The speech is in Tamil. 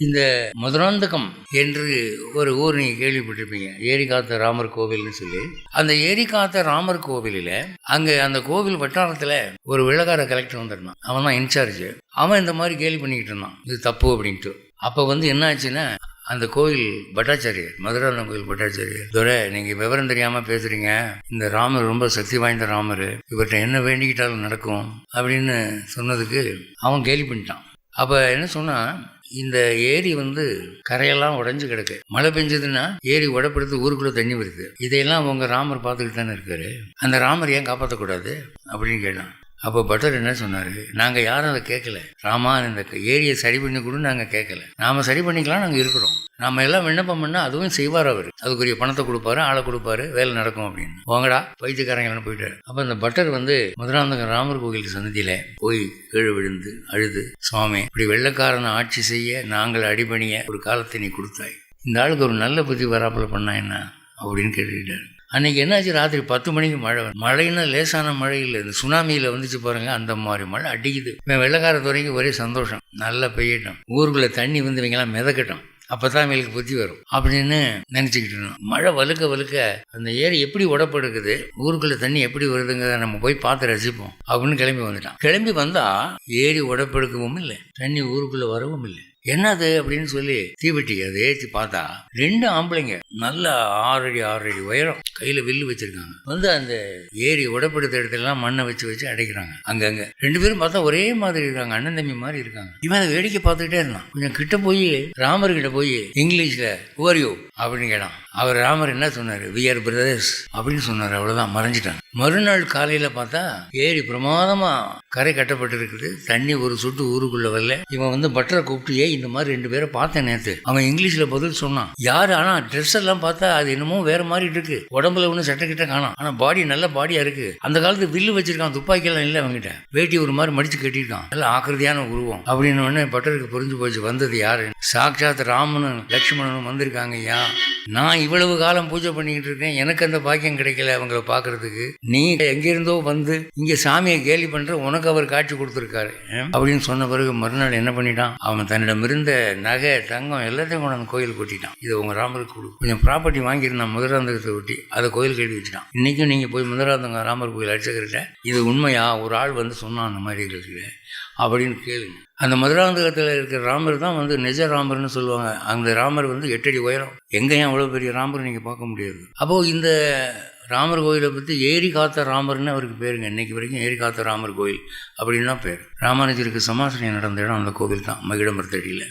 இந்த மதுராந்தகம் என்று ஒரு ஊர் நீங்கள் கேள்விப்பட்டிருப்பீங்க, ஏரி காத்த ராமர் கோவில்னு சொல்லி. அந்த ஏரி காத்த ராமர் கோவிலில் அங்கே அந்த கோவில் வட்டாரத்தில் ஒரு விளக்கார கலெக்டர் வந்துருந்தான். அவன் தான் இன்சார்ஜ். அவன் இந்த மாதிரி கேள்வி பண்ணிக்கிட்டு இருந்தான், இது தப்பு அப்படின்ட்டு. அப்போ என்ன ஆச்சுன்னா, அந்த கோயில் பட்டாச்சாரியர், மதுராந்தகம் கோயில் பட்டாச்சாரியர், இதோட நீங்கள் விவரம் தெரியாமல் பேசுகிறீங்க, இந்த ராமர் ரொம்ப சக்தி வாய்ந்த ராமர், இவர்கிட்ட என்ன வேண்டிக்கிட்டாலும் நடக்கும் அப்படின்னு சொன்னதுக்கு அவன் கேள்வி பண்ணிட்டான். அப்போ என்ன சொன்னால், இந்த ஏரி கரையெல்லாம் உடஞ்சி கிடக்கு, மழை பெஞ்சதுன்னா ஏரி உடப்படுத்து ஊருக்குள்ளே தண்ணி வருது, இதையெல்லாம் உங்கள் ராமர் பார்த்துக்கிட்டு தானே இருக்காரு, அந்த ராமர் ஏன் காப்பாற்றக்கூடாது அப்படின்னு கேட்டான். அப்போ பட்டர் என்ன சொன்னார், நாங்கள் யாரும் அதை கேட்கல, ராமா இந்த ஏரியை சரி பண்ணி கூட நாங்கள் கேட்கல, நாம் சரி பண்ணிக்கலாம், நாங்கள் இருக்கிறோம், நம்ம எல்லாம் விண்ணப்பம் பண்ணால் அதுவும் செய்வார், அவர் அதுக்குரிய பணத்தை கொடுப்பாரு, ஆளை கொடுப்பாரு, வேலை நடக்கும் அப்படின்னு. வாங்கடா பைத்தியக்காரங்கன்னு போயிட்டார். அப்போ இந்த பட்டர் மதுராந்தகம் ராமர் கோவில் சன்னதியில் போய் கீழே விழுந்து அழுது, சுவாமி இப்படி வெள்ளைக்காரனை ஆட்சி செய்ய நாங்கள் அடிபணிய ஒரு காலத்தை நீ கொடுத்தாய், இந்த ஆளுக்கு ஒரு நல்ல புத்தி வராப்பில் பண்ணா என்ன அப்படின்னு கேட்டுக்கிட்டார். அன்றைக்கி என்னாச்சு, ராத்திரி 10 மணிக்கு மழைன்னா லேசான மழை இல்லை, இந்த சுனாமியில் வந்துச்சு பாருங்க, அந்த மாதிரி மழை அடிக்குது. இவன் வெள்ளைக்கார துறைக்கு ஒரே சந்தோஷம், நல்லா பெய்யட்டும், ஊருக்குள்ளே தண்ணி இவங்கெல்லாம் மிதக்கட்டும், அப்போ தான் இவங்களுக்கு புத்தி வரும் அப்படின்னு நினச்சிக்கிட்டு இருந்தோம். மழை வலுக்க அந்த ஏரி எப்படி உடப்படுக்குது, ஊருக்குள்ளே தண்ணி எப்படி வருதுங்கிறத நம்ம போய் பார்த்து ரசிப்போம் அப்படின்னு கிளம்பி வந்துட்டான். கிளம்பி வந்தால் ஏரி உடப்படுக்கவும் இல்லை, தண்ணி ஊருக்குள்ளே வரவும் இல்லை. என்னது அப்படின்னு சொல்லி தீவெட்டி அதை ஏற்றி பார்த்தா 2 ஆம்பளைங்க நல்ல 6 அடி உயரம், கையில் வில்லு வச்சிருக்காங்க, அந்த ஏரி உடப்படுத்த இடத்துலலாம் மண்ணை வச்சு அடைக்கிறாங்க. அங்கங்க 2 பேரும் பார்த்தா ஒரே மாதிரி இருக்காங்க, அண்ணன் தம்பி மாதிரி இருக்காங்க. இவன் அதை வேடிக்கை பார்த்துக்கிட்டே இருந்தான். கொஞ்சம் கிட்ட போய் ராமர்கிட்ட போய் இங்கிலீஷ்ல "Who are you?" அப்படின்னு கேட்டான். அவர் ராமர் என்ன சொன்னார், "We are brothers" அப்படின்னு சொன்னார். அவ்வளோதான், மறைஞ்சிட்டான். மறுநாள் காலையில் பார்த்தா ஏரி பிரமாதமா கரை கட்டப்பட்டு இருக்குது, தண்ணி ஒரு சொட்டு ஊருக்குள்ள வரல. இவன் பட்டரை கூப்பிட்டு, இந்த மாதிரி 2 பேரை பார்த்தேன் நேற்று, அவன் இங்கிலீஷில் பதில் சொன்னான். யார், ஆனால் ட்ரெஸ் எல்லாம் பார்த்தா அது என்னமோ வேற மாதிரி இருக்கு, உடம்புல ஒன்றும் சட்டை கிட்ட காணும், ஆனால் பாடி நல்ல பாடியா இருக்கு, அந்த காலத்து வில்லு வச்சிருக்கான், துப்பாக்கியெல்லாம் இல்லை அவங்ககிட்ட, வேட்டி ஒரு மாதிரி மடிச்சு கட்டியிருக்கான், நல்ல ஆக்கிரதியான உருவம் அப்படின்னு உடனே பட்டருக்கு புரிஞ்சு போச்சு, வந்தது யாரு, சாட்சாத் ராமனும் லக்ஷ்மணனும் வந்திருக்காங்க. ஐயா, நான் இவ்வளவு காலம் பூஜை பண்ணிக்கிட்டு இருக்கேன், எனக்கு அந்த பாக்கியம் கிடைக்கல அவங்கள பார்க்கறதுக்கு, நீ எங்கிருந்தோ இங்கே சாமியை கேலி பண்ற, உனக்கு அவர் காட்சி கொடுத்துருக்காரு அப்படின்னு சொன்ன பிறகு மறுநாள் என்ன பண்ணிட்டான், அவன் தன்னிடம் இருந்த நகை தங்கம் எல்லாத்தையும் கொண்டு அந்த கோயில் கொட்டிட்டான். இது உங்க ராமருக்கு கொடு, கொஞ்சம் ப்ராப்பர்ட்டி வாங்கியிருந்தான் மதுராந்தகத்தை ஒட்டி, அதை கோயில் கட்டி வச்சுட்டான். இன்னைக்கும் நீங்க போய் மதுராந்தகம் ராமர் கோயில் அர்ச்சகர்கிட்ட இது உண்மையா, ஒரு ஆள் சொன்னான் அந்த மாதிரி இருக்கு அப்படின்னு கேளுங்க. அந்த மதுராந்தகத்தில் இருக்கிற ராமர் தான் நிஜ ராமர்னு சொல்லுவாங்க. அந்த ராமர் 8 அடி உயரம், எங்கேயும் அவ்வளோ பெரிய ராமர் நீங்கள் பார்க்க முடியாது. அப்போது இந்த ராமர் கோயிலை பற்றி ஏரி காத்த ராமர்னு அவருக்கு பேருங்க. இன்னைக்கு வரைக்கும் ஏரி காத்த ராமர் கோயில் அப்படின்னு தான் பேர். ராமானுஜருக்கு சமாசனம் நடந்த இடம் அந்த கோவில் தான், மகிழமர்த்தடியில்.